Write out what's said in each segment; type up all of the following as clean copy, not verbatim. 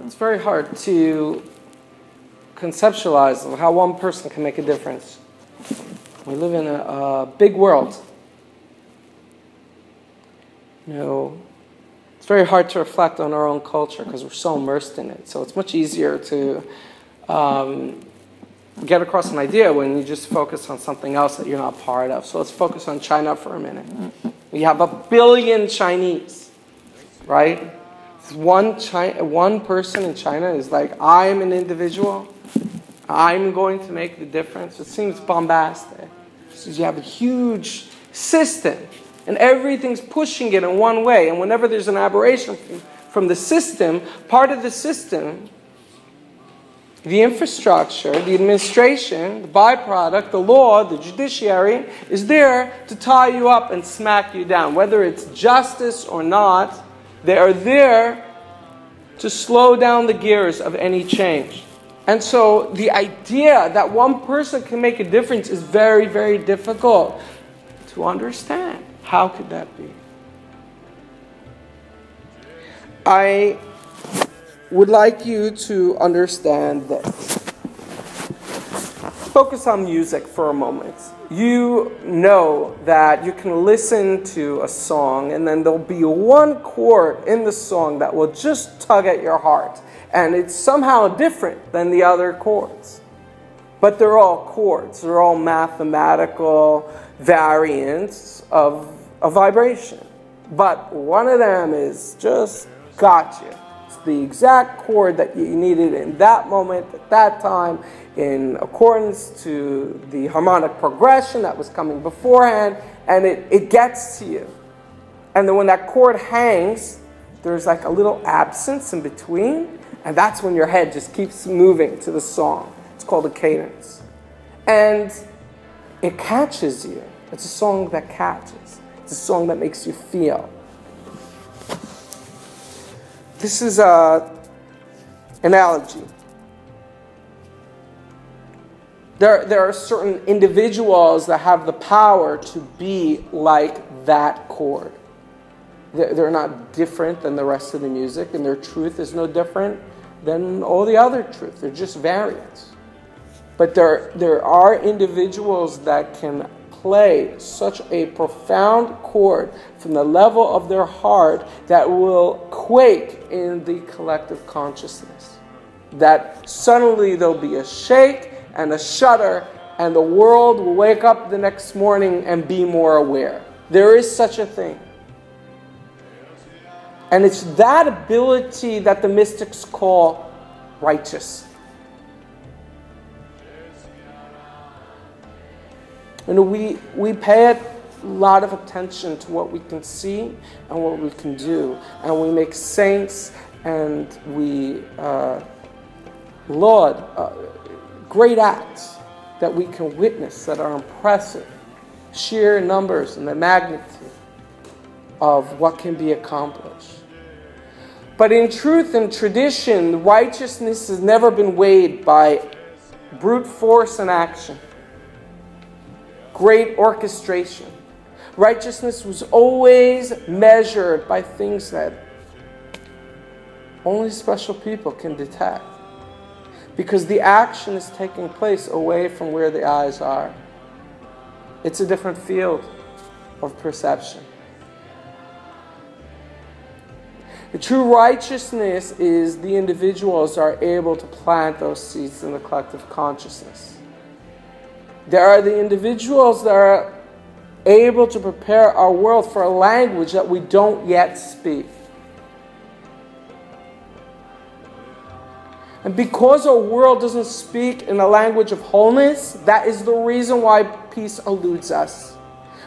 It's very hard to conceptualize how one person can make a difference. We live in a big world. It's very hard to reflect on our own culture because we're so immersed in it. So it's much easier to get across an idea when you just focus on something else that you're not part of. So let's focus on China for a minute. We have 1 billion Chinese, right? One person in China is like, I'm an individual. I'm going to make the difference. It seems bombastic. So you have a huge system, and everything's pushing it in one way. And whenever there's an aberration from the system, part of the system, the infrastructure, the administration, the byproduct, the law, the judiciary, is there to tie you up and smack you down. Whether it's justice or not, they are there to slow down the gears of any change. And so the idea that one person can make a difference is very, very difficult to understand. How could that be? I would like you to understand this. Focus on music for a moment. You know that you can listen to a song and then there'll be one chord in the song that will just tug at your heart. And it's somehow different than the other chords. But they're all chords. They're all mathematical variants of a vibration. But one of them is just got you. It's the exact chord that you needed in that moment, at that time, in accordance to the harmonic progression that was coming beforehand, and it gets to you. And then when that chord hangs, there's like a little absence in between, and that's when your head just keeps moving to the song. It's called a cadence. And it catches you. It's a song that catches. It's a song that makes you feel. This is an analogy. There are certain individuals that have the power to be like that chord. They're not different than the rest of the music, and their truth is no different than all the other truth. They're just variants. But there are individuals that can play such a profound chord from the level of their heart that will quake in the collective consciousness. That suddenly there'll be a shake and a shudder, and the world will wake up the next morning and be more aware. There is such a thing. And it's that ability that the mystics call righteous. And we pay a lot of attention to what we can see and what we can do. And we make saints and we laud great acts that we can witness that are impressive. Sheer numbers and the magnitude of what can be accomplished. But in truth and tradition, righteousness has never been weighed by brute force and action. Great orchestration. Righteousness was always measured by things that only special people can detect. Because the action is taking place away from where the eyes are. It's a different field of perception. The true righteousness is the individuals are able to plant those seeds in the collective consciousness. There are the individuals that are able to prepare our world for a language that we don't yet speak. And because our world doesn't speak in a language of wholeness, that is the reason why peace eludes us.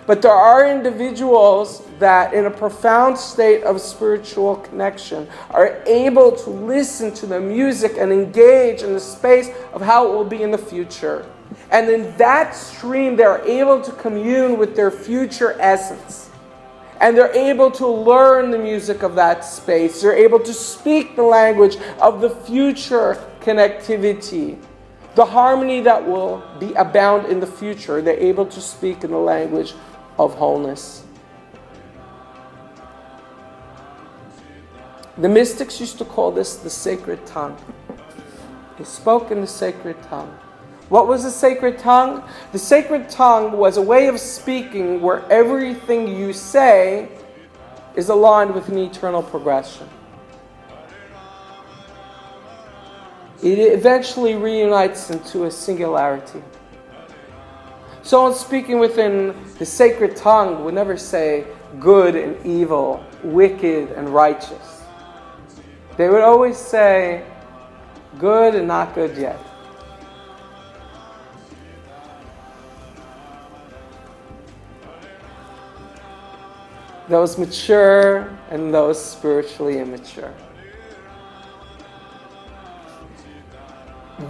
But there are individuals that, in a profound state of spiritual connection, are able to listen to the music and engage in the space of how it will be in the future. And in that stream, they're able to commune with their future essence. And they're able to learn the music of that space. They're able to speak the language of the future connectivity. The harmony that will be abound in the future. They're able to speak in the language of wholeness. The mystics used to call this the sacred tongue. They spoke in the sacred tongue. What was the sacred tongue? The sacred tongue was a way of speaking where everything you say is aligned with an eternal progression. It eventually reunites into a singularity. Someone speaking within the sacred tongue would never say good and evil, wicked and righteous. They would always say good and not good yet. Those mature and those spiritually immature.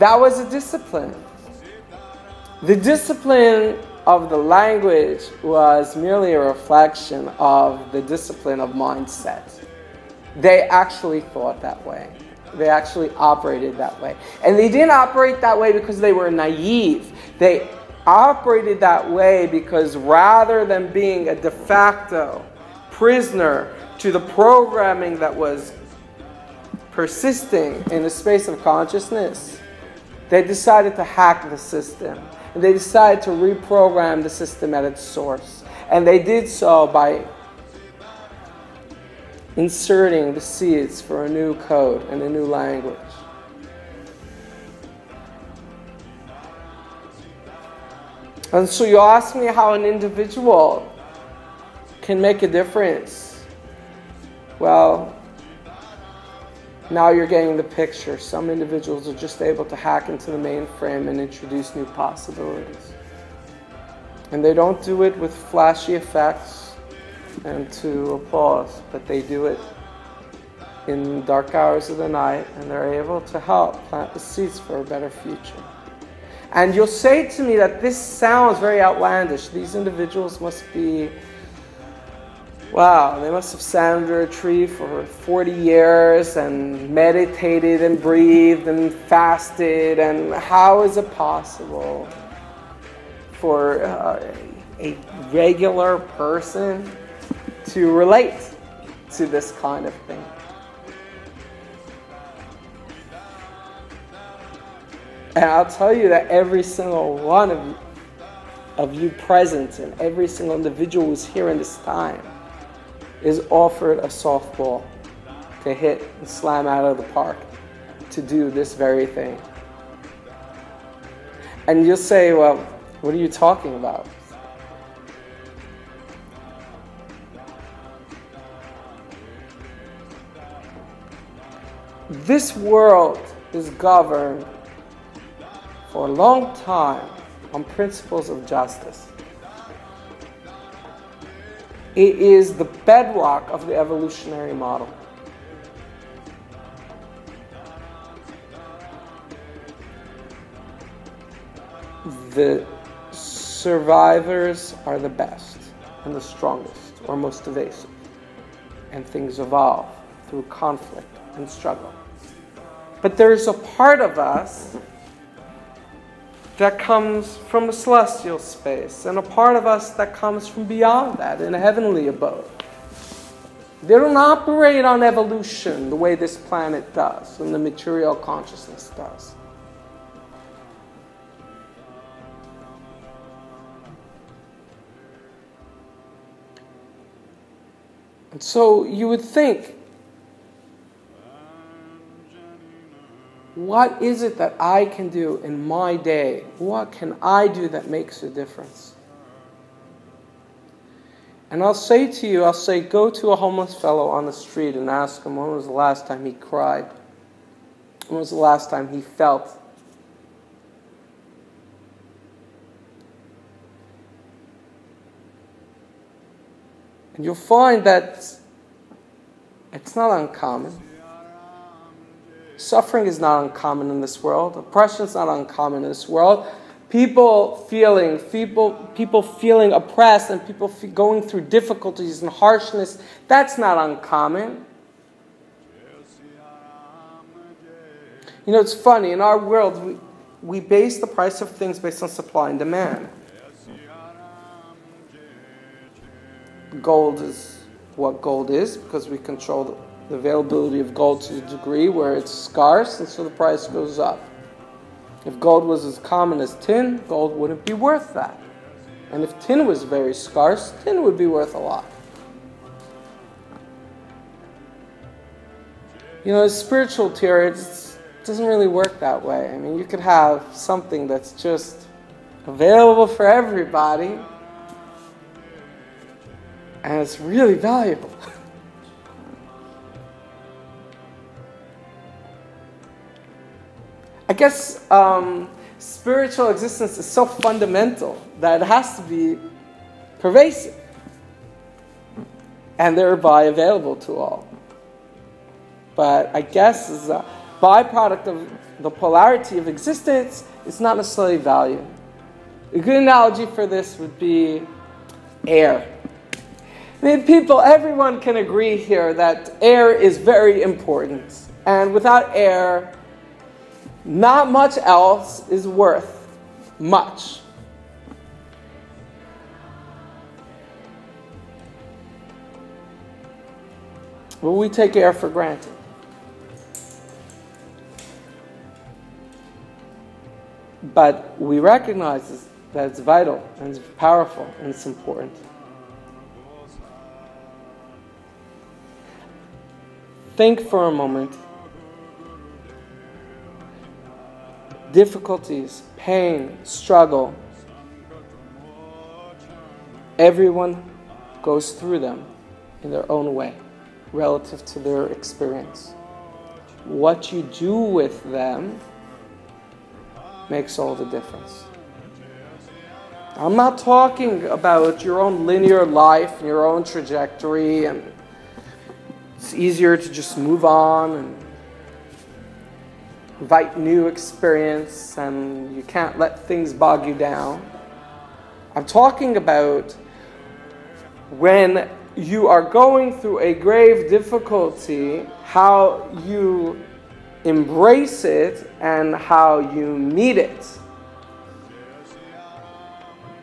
That was a discipline. The discipline of the language was merely a reflection of the discipline of mindset. They actually thought that way. They actually operated that way. And they didn't operate that way because they were naive. They operated that way because rather than being a de facto prisoner to the programming that was persisting in the space of consciousness, they decided to hack the system. And they decided to reprogram the system at its source. And they did so by inserting the seeds for a new code and a new language. And so you ask me how an individual can make a difference. Well, now you're getting the picture. Some individuals are just able to hack into the mainframe and introduce new possibilities. And they don't do it with flashy effects and to applause, but they do it in dark hours of the night, and they're able to help plant the seeds for a better future. And you'll say to me that this sounds very outlandish. These individuals must be, wow, they must have sat under a tree for 40 years and meditated and breathed and fasted. And how is it possible for a regular person to relate to this kind of thing? And I'll tell you that every single one of you present and every single individual who's here in this time is offered a softball to hit and slam out of the park to do this very thing. And you'll say, well, what are you talking about? This world is governed for a long time on principles of justice. It is the bedrock of the evolutionary model. The survivors are the best and the strongest or most evasive. And things evolve through conflict and struggle. But there's a part of us that comes from the celestial space, and a part of us that comes from beyond that, in a heavenly abode. They don't operate on evolution the way this planet does, and the material consciousness does. And so you would think, what is it that I can do in my day? What can I do that makes a difference? And I'll say to you, go to a homeless fellow on the street and ask him when was the last time he cried? When was the last time he felt? And you'll find that it's not uncommon. Suffering is not uncommon in this world. Oppression is not uncommon in this world. People feeling oppressed and people going through difficulties and harshness, that's not uncommon. You know, it's funny. In our world, we base the price of things based on supply and demand. Gold is what gold is because we control the availability of gold to the degree where it's scarce, and so the price goes up. If gold was as common as tin, gold wouldn't be worth that. And if tin was very scarce, tin would be worth a lot. You know, spiritual theory, it doesn't really work that way. I mean, you could have something that's just available for everybody, and it's really valuable. I guess spiritual existence is so fundamental that it has to be pervasive and thereby available to all. But I guess as a byproduct of the polarity of existence, it's not necessarily value. A good analogy for this would be air. I mean, everyone can agree here that air is very important. And without air, not much else is worth much. Well, we take air for granted. But we recognize that it's vital, and it's powerful, and it's important. Think for a moment. Difficulties, pain, struggle. Everyone goes through them in their own way, relative to their experience. What you do with them makes all the difference. I'm not talking about your own linear life and your own trajectory, and it's easier to just move on and invite new experience, and you can't let things bog you down. I'm talking about when you are going through a grave difficulty, how you embrace it and how you meet it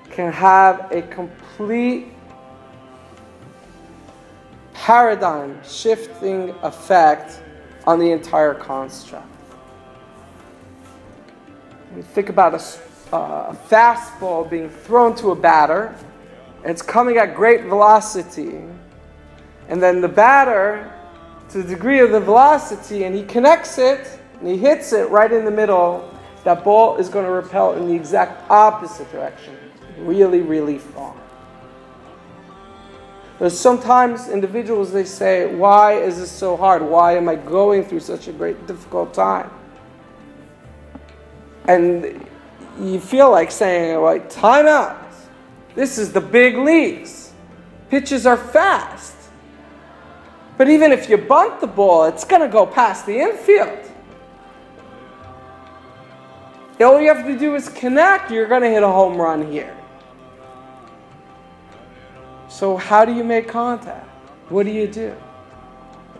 can have a complete paradigm shifting effect on the entire construct. You think about a fastball being thrown to a batter, and it's coming at great velocity, and then the batter, to the degree of the velocity, and he connects it, and he hits it right in the middle, that ball is going to repel in the exact opposite direction, really, really far. There's sometimes individuals, they say, why is this so hard? Why am I going through such a great, difficult time? And you feel like saying, like, time out. This is the big leagues. Pitches are fast. But even if you bunt the ball, it's going to go past the infield. All you have to do is connect. You're going to hit a home run here. So how do you make contact? What do you do?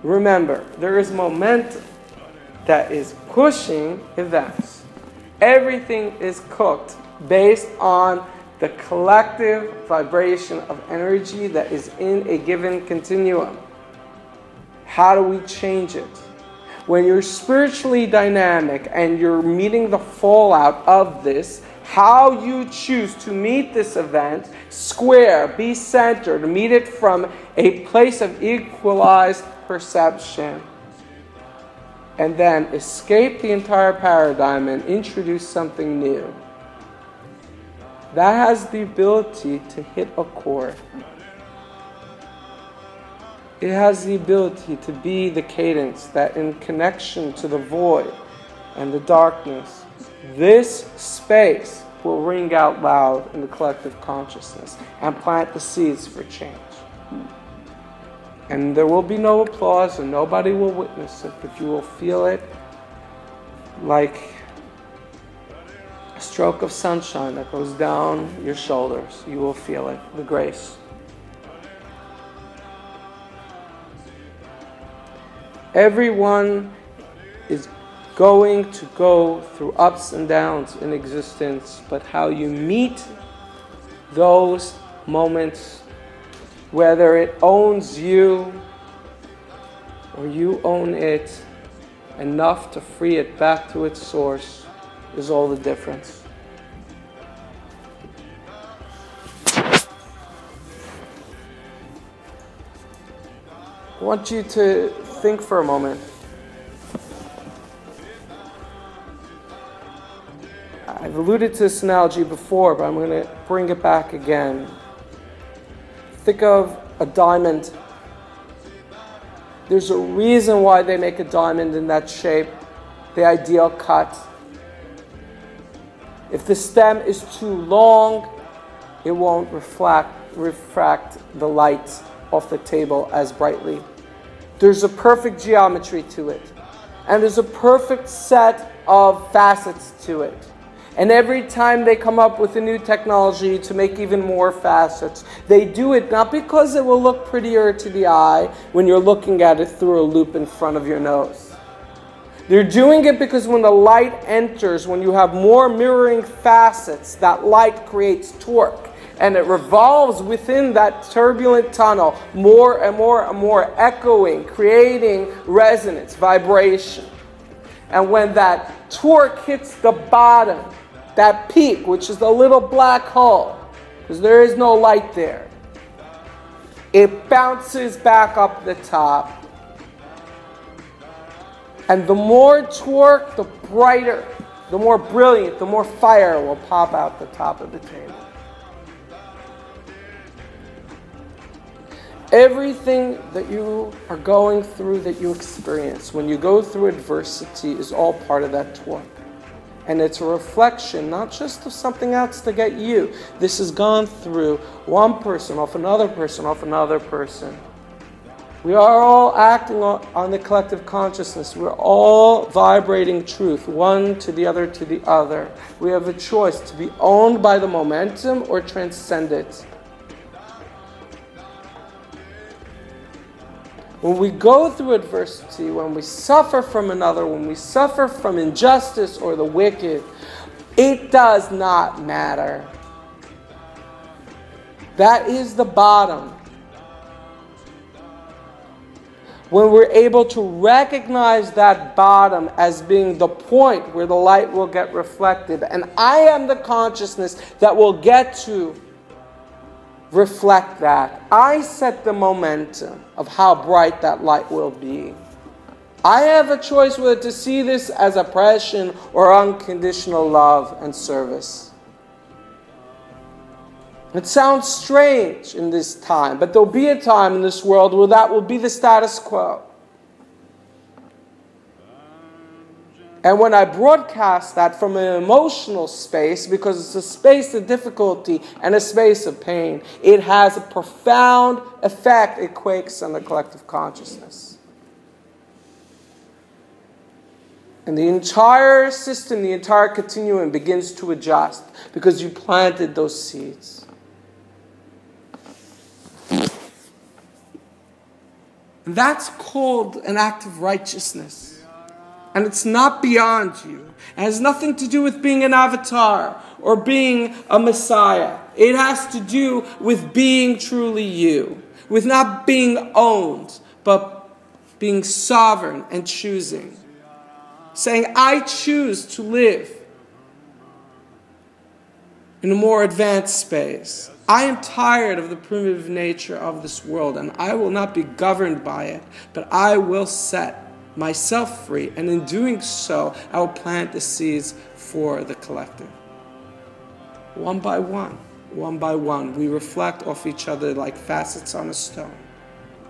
Remember, there is momentum that is pushing events. Everything is cooked based on the collective vibration of energy that is in a given continuum. How do we change it? When you're spiritually dynamic and you're meeting the fallout of this, how you choose to meet this event, square, be centered, meet it from a place of equalized perception, and then escape the entire paradigm and introduce something new. That has the ability to hit a chord. It has the ability to be the cadence that, in connection to the void and the darkness, this space will ring out loud in the collective consciousness and plant the seeds for change. And there will be no applause and nobody will witness it, but you will feel it like a stroke of sunshine that goes down your shoulders. You will feel it, the grace. Everyone is going to go through ups and downs in existence, but how you meet those moments, whether it owns you or you own it enough to free it back to its source is all the difference. I want you to think for a moment. I've alluded to this analogy before, but I'm going to bring it back again. Think of a diamond. There's a reason why they make a diamond in that shape, the ideal cut. If the stem is too long, it won't refract the light off the table as brightly. There's a perfect geometry to it. And there's a perfect set of facets to it. And every time they come up with a new technology to make even more facets, they do it not because it will look prettier to the eye when you're looking at it through a loop in front of your nose. They're doing it because when the light enters, when you have more mirroring facets, that light creates torque. And it revolves within that turbulent tunnel, more and more and more, echoing, creating resonance, vibration. And when that torque hits the bottom, that peak, which is the little black hole, because there is no light there, it bounces back up the top. And the more torque, the brighter, the more brilliant, the more fire will pop out the top of the table. Everything that you are going through, that you experience, when you go through adversity, is all part of that torque. And it's a reflection, not just of something else to get you. This has gone through one person, off another person, off another person. We are all acting on the collective consciousness. We're all vibrating truth, one to the other to the other. We have a choice to be owned by the momentum or transcend it. When we go through adversity, when we suffer from another, when we suffer from injustice or the wicked, it does not matter. That is the bottom. When we're able to recognize that bottom as being the point where the light will get reflected, and I am the consciousness that will get to reflect that. I set the momentum of how bright that light will be. I have a choice whether to see this as oppression or unconditional love and service. It sounds strange in this time, but there'll be a time in this world where that will be the status quo. And when I broadcast that from an emotional space, because it's a space of difficulty and a space of pain, it has a profound effect. It quakes on the collective consciousness. And the entire system, the entire continuum begins to adjust because you planted those seeds. And that's called an act of righteousness. And it's not beyond you. It has nothing to do with being an avatar or being a messiah. It has to do with being truly you. With not being owned, but being sovereign and choosing. Saying, I choose to live in a more advanced space. I am tired of the primitive nature of this world, and I will not be governed by it, but I will set myself free, and in doing so, I will plant the seeds for the collective. One by one, we reflect off each other like facets on a stone.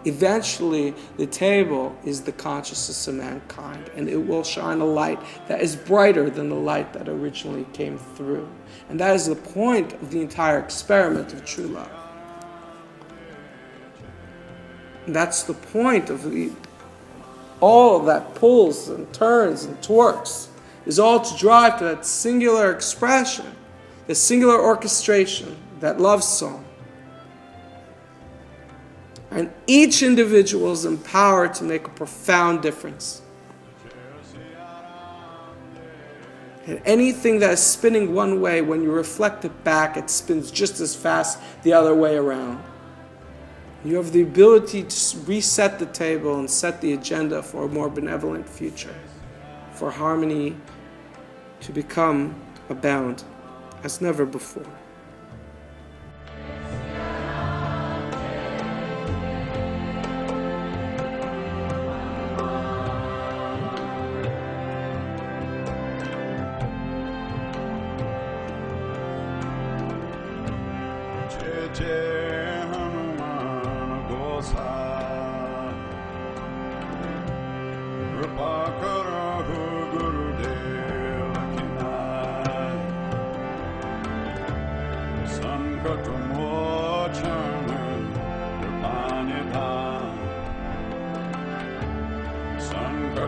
Eventually, the table is the consciousness of mankind, and it will shine a light that is brighter than the light that originally came through. And that is the point of the entire experiment of true love. And that's the point of all that pulls and turns and torques is all to drive to that singular expression, the singular orchestration, that love song. And each individual is empowered to make a profound difference. And anything that is spinning one way, when you reflect it back, it spins just as fast the other way around. You have the ability to reset the table and set the agenda for a more benevolent future, for harmony to become abound as never before.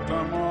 Come on.